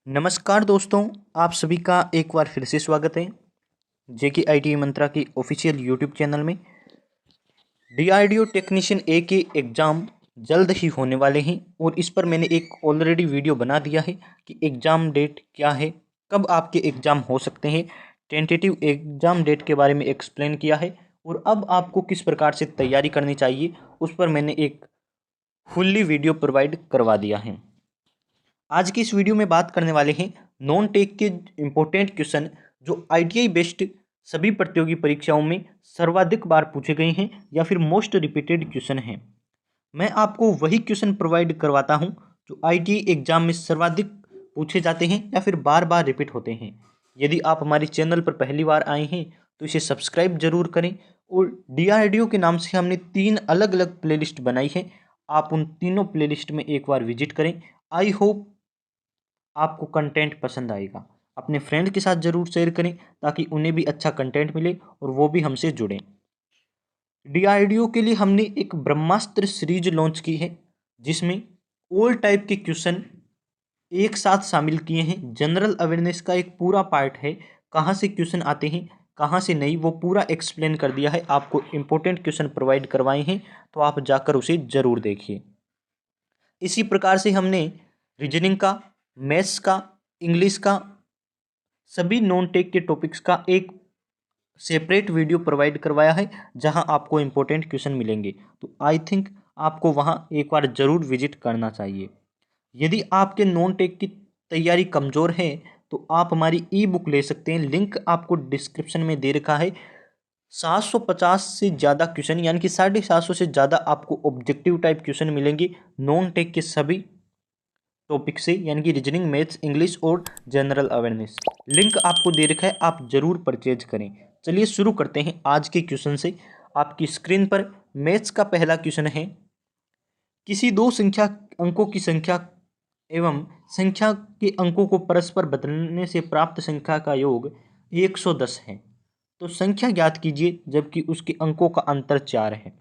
नमस्कार दोस्तों, आप सभी का एक बार फिर से स्वागत है जेके आईटी मंत्रा की ऑफिशियल यूट्यूब चैनल में। डीआरडीओ टेक्नीशियन ए के एग्ज़ाम जल्द ही होने वाले हैं और इस पर मैंने एक ऑलरेडी वीडियो बना दिया है कि एग्ज़ाम डेट क्या है, कब आपके एग्ज़ाम हो सकते हैं। टेंटेटिव एग्ज़ाम डेट के बारे में एक्सप्लेन किया है और अब आपको किस प्रकार से तैयारी करनी चाहिए उस पर मैंने एक फुल्ली वीडियो प्रोवाइड करवा दिया है। आज की इस वीडियो में बात करने वाले हैं नॉन टेक के इम्पोर्टेंट क्वेश्चन जो आईटीआई बेस्ड सभी प्रतियोगी परीक्षाओं में सर्वाधिक बार पूछे गए हैं या फिर मोस्ट रिपीटेड क्वेश्चन हैं। मैं आपको वही क्वेश्चन प्रोवाइड करवाता हूं जो आईटीआई एग्जाम में सर्वाधिक पूछे जाते हैं या फिर बार बार रिपीट होते हैं। यदि आप हमारे चैनल पर पहली बार आए हैं तो इसे सब्सक्राइब जरूर करें और डीआरडीओ के नाम से हमने 3 अलग अलग प्लेलिस्ट बनाई है, आप उन तीनों प्लेलिस्ट में एक बार विजिट करें। आई होप आपको कंटेंट पसंद आएगा। अपने फ्रेंड के साथ ज़रूर शेयर करें ताकि उन्हें भी अच्छा कंटेंट मिले और वो भी हमसे जुड़ें। डीआरडीओ के लिए हमने एक ब्रह्मास्त्र सीरीज लॉन्च की है जिसमें ऑल टाइप के क्वेश्चन एक साथ शामिल किए हैं। जनरल अवेयरनेस का एक पूरा पार्ट है, कहाँ से क्वेश्चन आते हैं कहाँ से नहीं वो पूरा एक्सप्लेन कर दिया है। आपको इम्पोर्टेंट क्वेश्चन प्रोवाइड करवाए हैं तो आप जाकर उसे ज़रूर देखिए। इसी प्रकार से हमने रीजनिंग का, मैथ्स का, इंग्लिश का, सभी नॉन टेक के टॉपिक्स का एक सेपरेट वीडियो प्रोवाइड करवाया है जहां आपको इम्पोर्टेंट क्वेश्चन मिलेंगे। तो आई थिंक आपको वहां एक बार ज़रूर विजिट करना चाहिए। यदि आपके नॉन टेक की तैयारी कमज़ोर है तो आप हमारी ई बुक ले सकते हैं, लिंक आपको डिस्क्रिप्शन में दे रखा है। 750 से ज़्यादा क्वेश्चन यानी कि 750 से ज़्यादा आपको ऑब्जेक्टिव टाइप क्वेश्चन मिलेंगे नॉन टेक के सभी टॉपिक से, यानी कि रीजनिंग, मैथ्स, इंग्लिश और जनरल अवेयरनेस। लिंक आपको दे रखा है, आप जरूर परचेज करें। चलिए शुरू करते हैं आज के क्वेश्चन से। आपकी स्क्रीन पर मैथ्स का पहला क्वेश्चन है, किसी दो संख्या अंकों की संख्या एवं संख्या के अंकों को परस्पर बदलने से प्राप्त संख्या का योग 110 है, तो संख्या ज्ञात कीजिए जबकि उसके अंकों का अंतर 4 है।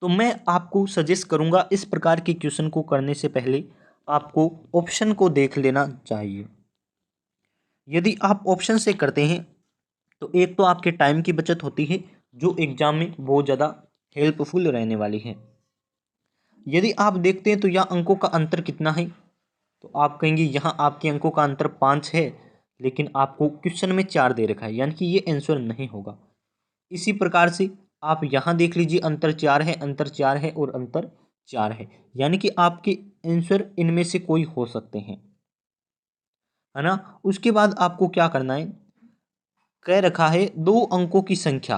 तो मैं आपको सजेस्ट करूंगा इस प्रकार के क्वेश्चन को करने से पहले आपको ऑप्शन को देख लेना चाहिए। यदि आप ऑप्शन से करते हैं तो एक तो आपके टाइम की बचत होती है जो एग्जाम में बहुत ज़्यादा हेल्पफुल रहने वाली है। यदि आप देखते हैं तो यहाँ अंकों का अंतर कितना है, तो आप कहेंगे यहाँ आपके अंकों का अंतर 5 है लेकिन आपको क्वेश्चन में 4 दे रखा है, यानी कि ये आंसर नहीं होगा। इसी प्रकार से आप यहाँ देख लीजिए, अंतर 4 है, अंतर 4 है और अंतर 4 है, यानी कि आपके आंसर इनमें से कोई हो सकते हैं, है ना। उसके बाद आपको क्या करना है, कह रखा है दो अंकों की संख्या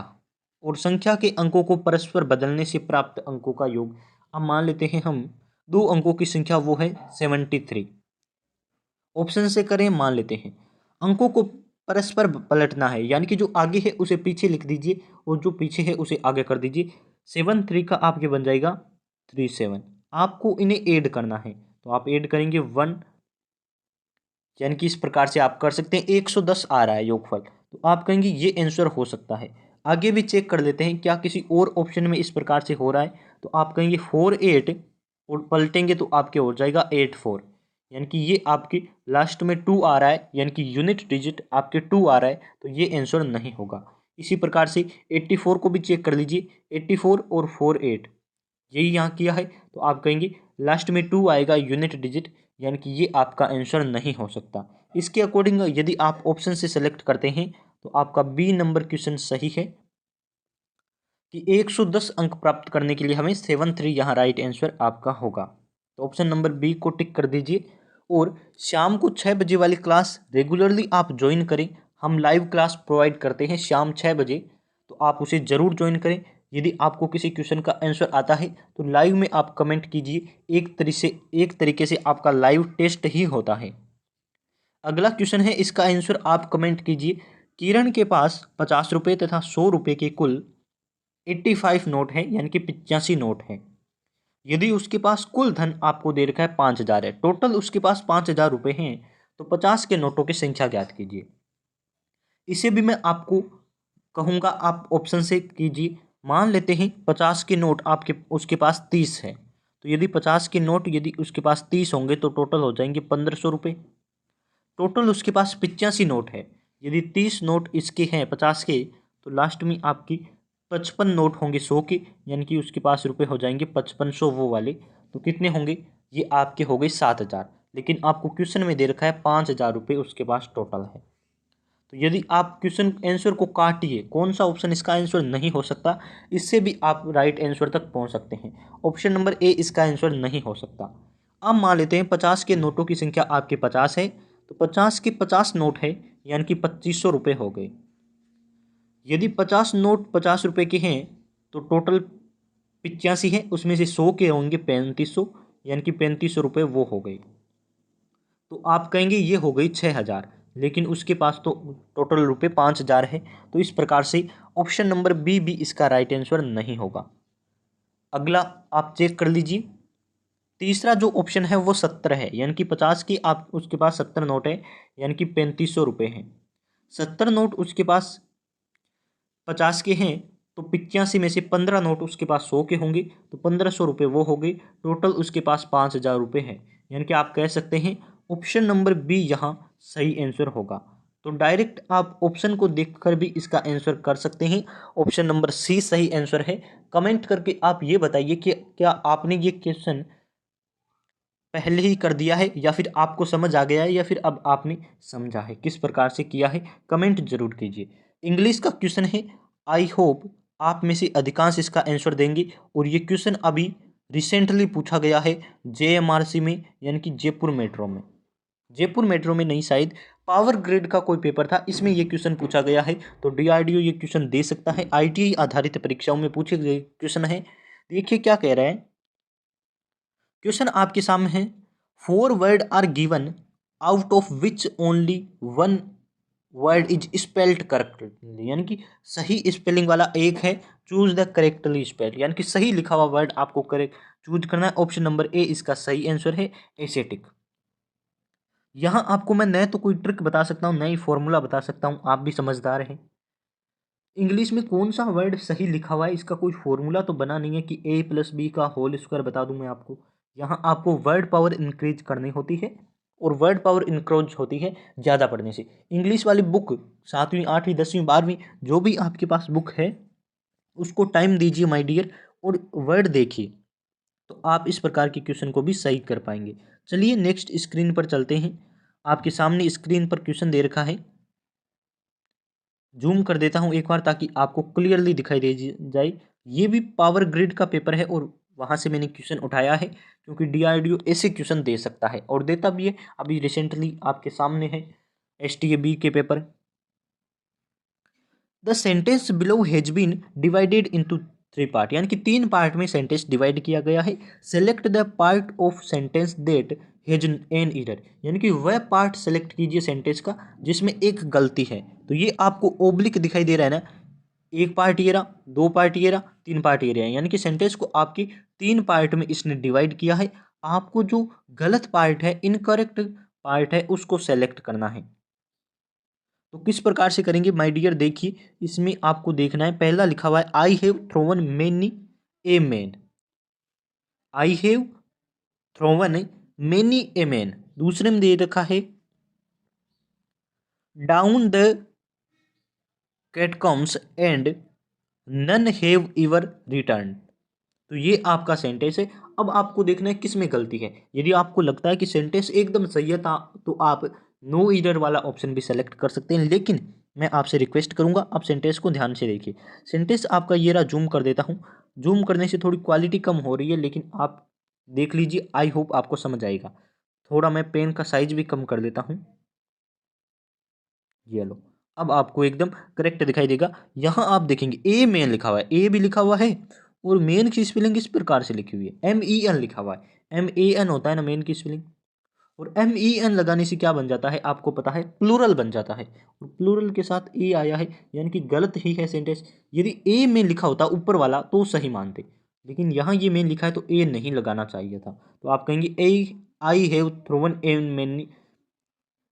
और संख्या के अंकों को परस्पर बदलने से प्राप्त अंकों का योग। अब मान लेते हैं हम दो अंकों की संख्या वो है 73। ऑप्शन से करें, मान लेते हैं अंकों को परस्पर पलटना है, यानी कि जो आगे है उसे पीछे लिख दीजिए और जो पीछे है उसे आगे कर दीजिए। 7 3 का आपके बन जाएगा 37। आपको इन्हें ऐड करना है तो आप ऐड करेंगे 1, यानी कि इस प्रकार से आप कर सकते हैं। 110 आ रहा है योगफल, तो आप कहेंगे ये आंसर हो सकता है। आगे भी चेक कर लेते हैं क्या किसी और ऑप्शन में इस प्रकार से हो रहा है, तो आप कहेंगे 48 और पलटेंगे तो आपके हो जाएगा 84, यानी कि ये आपकी लास्ट में 2 आ रहा है, यानी कि यूनिट डिजिट आपके 2 आ रहा है, तो ये आंसर नहीं होगा। इसी प्रकार से 84 को भी चेक कर लीजिए, 84 और 48 यही यहाँ किया है, तो आप कहेंगे लास्ट में 2 आएगा यूनिट डिजिट, यानी कि ये आपका आंसर नहीं हो सकता। इसके अकॉर्डिंग यदि आप ऑप्शन से सेलेक्ट करते हैं तो आपका बी नंबर क्वेश्चन सही है कि 110 अंक प्राप्त करने के लिए हमें 73 यहाँ राइट आंसर आपका होगा। तो ऑप्शन नंबर बी को टिक कर दीजिए और शाम को 6 बजे वाली क्लास रेगुलरली आप ज्वाइन करें। हम लाइव क्लास प्रोवाइड करते हैं शाम 6 बजे, तो आप उसे ज़रूर ज्वाइन करें। यदि आपको किसी क्वेश्चन का आंसर आता है तो लाइव में आप कमेंट कीजिए, एक तरीके से आपका लाइव टेस्ट ही होता है। अगला क्वेश्चन है, इसका आंसर आप कमेंट कीजिए। किरण के पास 50 रुपये तथा 100 रुपये के कुल 85 नोट है, यानी कि 85 नोट है। यदि उसके पास कुल धन आपको दे रखा है 5000 है, टोटल उसके पास 5000 रुपये हैं, तो 50 के नोटों की संख्या ज्ञात कीजिए। इसे भी मैं आपको कहूँगा आप ऑप्शन से कीजिए। मान लेते हैं 50 के नोट आपके उसके पास 30 है, तो यदि 50 के नोट यदि उसके पास 30 होंगे तो टोटल हो जाएंगे 1500 रुपये। टोटल उसके पास 85 नोट है। यदि 30 नोट इसके हैं 50 के, तो लास्ट में आपकी 55 नोट होंगे 100 के, यानी कि उसके पास रुपए हो जाएंगे 5500 वो वाले। तो कितने होंगे, ये आपके हो गए 7000। लेकिन आपको क्वेश्चन में दे रखा है 5000 रुपये उसके पास टोटल है। तो यदि आप क्वेश्चन आंसर को काटिए, कौन सा ऑप्शन इसका आंसर नहीं हो सकता, इससे भी आप राइट आंसर तक पहुंच सकते हैं। ऑप्शन नंबर ए इसका आंसर नहीं हो सकता। अब मान लेते हैं 50 के नोटों की संख्या आपके 50 है, तो 50 के 50 नोट है, यानी कि 2500 रुपये हो गए। यदि 50 नोट 50 रुपये के हैं, तो टोटल 85 है, उसमें से 100 के होंगे 3500, यानी कि 3500 रुपये वो हो गए। तो आप कहेंगे ये हो गई 6000, लेकिन उसके पास तो टोटल रुपये 5000 है। तो इस प्रकार से ऑप्शन नंबर बी भी इसका राइट आंसर नहीं होगा। अगला आप चेक कर लीजिए, तीसरा जो ऑप्शन है वो 70 है, यानी कि 50 की आप उसके पास 70 नोट है, यानी कि 3500 रुपये हैं। 70 नोट उसके पास 50 के हैं, तो 85 में से 15 नोट उसके पास 100 के होंगे, तो 1500 रुपये वो हो गए। टोटल उसके पास 5000 रुपये है, यानी कि आप कह सकते हैं ऑप्शन नंबर बी यहाँ सही आंसर होगा। तो डायरेक्ट आप ऑप्शन को देखकर भी इसका आंसर कर सकते हैं। ऑप्शन नंबर सी सही आंसर है। कमेंट करके आप ये बताइए कि क्या आपने ये क्वेश्चन पहले ही कर दिया है, या फिर आपको समझ आ गया है, या फिर अब आपने समझा है, किस प्रकार से किया है, कमेंट जरूर कीजिए। इंग्लिश का क्वेश्चन है। आई होप आप में से अधिकांश इसका आंसर देंगे, और ये क्वेश्चन अभी रिसेंटली पूछा गया है JMRC में, यानी कि जयपुर मेट्रो में। जयपुर मेट्रो में नहीं, शायद पावर ग्रिड का कोई पेपर था, इसमें ये क्वेश्चन पूछा गया है। तो DRDO ये क्वेश्चन दे सकता है। ITI आधारित परीक्षाओं में पूछे गए क्वेश्चन है। देखिए क्या कह रहा है क्वेश्चन आपके सामने है। 4 word are given out of which only 1 word is spelled correctly, यानी कि सही स्पेलिंग वाला एक है। चूज द करेक्टली स्पेल्ड, यानी कि सही लिखा हुआ वर्ड आपको करेक्ट चूज करना है। ऑप्शन नंबर ए इसका सही आंसर है, एसेटिक। यहाँ आपको मैं न तो कोई ट्रिक बता सकता हूँ, न ही फॉर्मूला बता सकता हूँ, आप भी समझदार हैं। इंग्लिश में कौन सा वर्ड सही लिखा हुआ है, इसका कोई फॉर्मूला तो बना नहीं है कि A+B का होल स्क्वायर बता दूं मैं आपको। यहाँ आपको वर्ड पावर इंक्रीज करनी होती है, और वर्ड पावर इंक्रीज होती है ज़्यादा पढ़ने से। इंग्लिश वाली बुक 7वीं 8वीं 10वीं 12वीं जो भी आपके पास बुक है, उसको टाइम दीजिए माय डियर, और वर्ड देखिए, तो आप इस प्रकार के क्वेश्चन को भी सही कर पाएंगे। चलिए नेक्स्ट स्क्रीन पर चलते हैं। आपके सामने स्क्रीन पर क्वेश्चन दे रखा है, जूम कर देता हूं एक बार ताकि आपको क्लियरली दिखाई दे जाए। ये भी पावर ग्रिड का पेपर है, और वहां से मैंने क्वेश्चन उठाया है, क्योंकि DRDO ऐसे क्वेश्चन दे सकता है और देता भी है। अभी रिसेंटली आपके सामने है STAB के paper. The sentence below has been divided into 3 part, यानी कि 3 पार्ट में सेंटेंस डिवाइड किया गया है। Select the part of sentence that has an error, यानी कि वह पार्ट सेलेक्ट कीजिए सेंटेंस का जिसमें एक गलती है। तो ये आपको ओब्लिक दिखाई दे रहा है ना, एक पार्ट ये रहा, 2 पार्ट ये रहा, 3 पार्ट ये रहा, यानी कि सेंटेंस को आपके 3 पार्ट में इसने डिवाइड किया है। आपको जो गलत पार्ट है, इनकरेक्ट पार्ट है, उसको सेलेक्ट करना है। तो किस प्रकार से करेंगे माय डियर, देखिए इसमें आपको देखना है। पहला लिखा हुआ है I have thrown many a man, I have thrown many a man. दूसरे में दे रखा है down the catacombs and none have ever return. तो ये आपका सेंटेंस है। अब आपको देखना है किस में गलती है। यदि आपको लगता है कि सेंटेंस एकदम सही है तो आप नो एरर वाला ऑप्शन भी सेलेक्ट कर सकते हैं, लेकिन मैं आपसे रिक्वेस्ट करूंगा आप सेंटेंस को ध्यान से देखिए। सेंटेंस आपका ये रहा, जूम कर देता हूँ। जूम करने से थोड़ी क्वालिटी कम हो रही है, लेकिन आप देख लीजिए, आई होप आपको समझ आएगा। थोड़ा मैं पेन का साइज भी कम कर देता हूँ, ये लो। अब आपको एकदम करेक्ट दिखाई देगा। यहाँ आप देखेंगे ए मेन लिखा हुआ है, ए भी लिखा हुआ है, और मेन की स्पेलिंग इस प्रकार से लिखी हुई है, MEN लिखा हुआ है। MEN होता है ना मेन की स्पेलिंग, और MEN लगाने से क्या बन जाता है आपको पता है, प्लूरल बन जाता है, और प्लूरल के साथ ए आया है, यानी कि गलत ही है सेंटेंस। यदि ए में लिखा होता ऊपर वाला तो सही मानते, लेकिन यहाँ ये मेन लिखा है तो ए नहीं लगाना चाहिए था। तो आप कहेंगे I have thrown a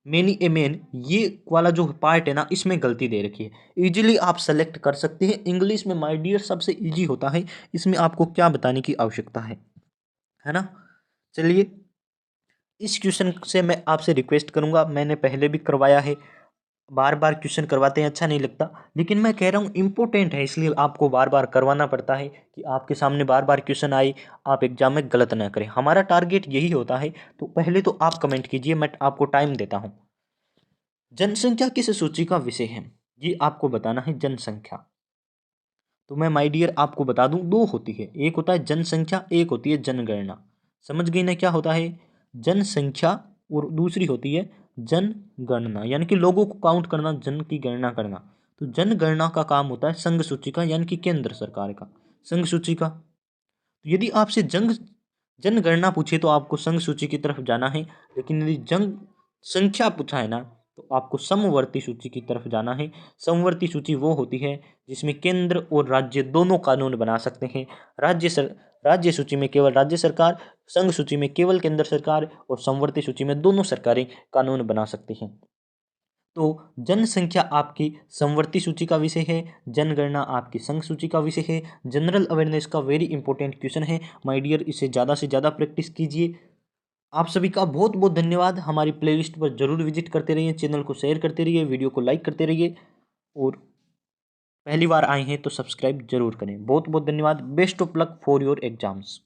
many a men, ये वाला जो पार्ट है ना, इसमें गलती दे रखी है। इजीली आप सेलेक्ट कर सकते हैं। इंग्लिश में माय डियर सबसे इजी होता है, इसमें आपको क्या बताने की आवश्यकता है ना। चलिए इस क्वेश्चन से मैं आपसे रिक्वेस्ट करूंगा, मैंने पहले भी करवाया है, बार बार क्वेश्चन करवाते हैं अच्छा नहीं लगता, लेकिन मैं कह रहा हूँ इम्पोर्टेंट है इसलिए आपको बार बार करवाना पड़ता है कि आपके सामने बार बार क्वेश्चन आए, आप एग्जाम में गलत ना करें। हमारा टारगेट यही होता है। तो पहले तो आप कमेंट कीजिए, मैं आपको टाइम देता हूँ। जनसंख्या किस सूची का विषय है, ये आपको बताना है। जनसंख्या तो मैं माय डियर आपको बता दूं, दो होती है, एक होता है जनसंख्या, एक होती है जनगणना। समझ गई ना क्या होता है जनसंख्या, और दूसरी होती है जनगणना, यानी कि लोगों को काउंट करना, जन की गणना करना। तो जनगणना का काम होता है संघ सूची का, यानी कि केंद्र सरकार का, संघ सूची का। तो यदि आपसे जनगणना पूछे तो आपको संघ सूची की तरफ जाना है, लेकिन यदि जनसंख्या पूछा है ना तो आपको समवर्ती सूची की तरफ जाना है। समवर्ती सूची वो होती है जिसमें केंद्र और राज्य दोनों कानून बना सकते हैं। राज्य सूची में केवल राज्य सरकार, संघ सूची में केवल केंद्र सरकार, और समवर्ती सूची में दोनों सरकारें कानून बना सकती हैं। तो जनसंख्या आपकी समवर्ती सूची का विषय है, जनगणना आपकी संघ सूची का विषय है। जनरल अवेयरनेस का वेरी इंपॉर्टेंट क्वेश्चन है माय डियर, इसे ज़्यादा से ज़्यादा प्रैक्टिस कीजिए। आप सभी का बहुत बहुत धन्यवाद। हमारी प्लेलिस्ट पर जरूर विजिट करते रहिए, चैनल को शेयर करते रहिए, वीडियो को लाइक करते रहिए, और पहली बार आए हैं तो सब्सक्राइब जरूर करें। बहुत बहुत धन्यवाद। Best of luck for your exams.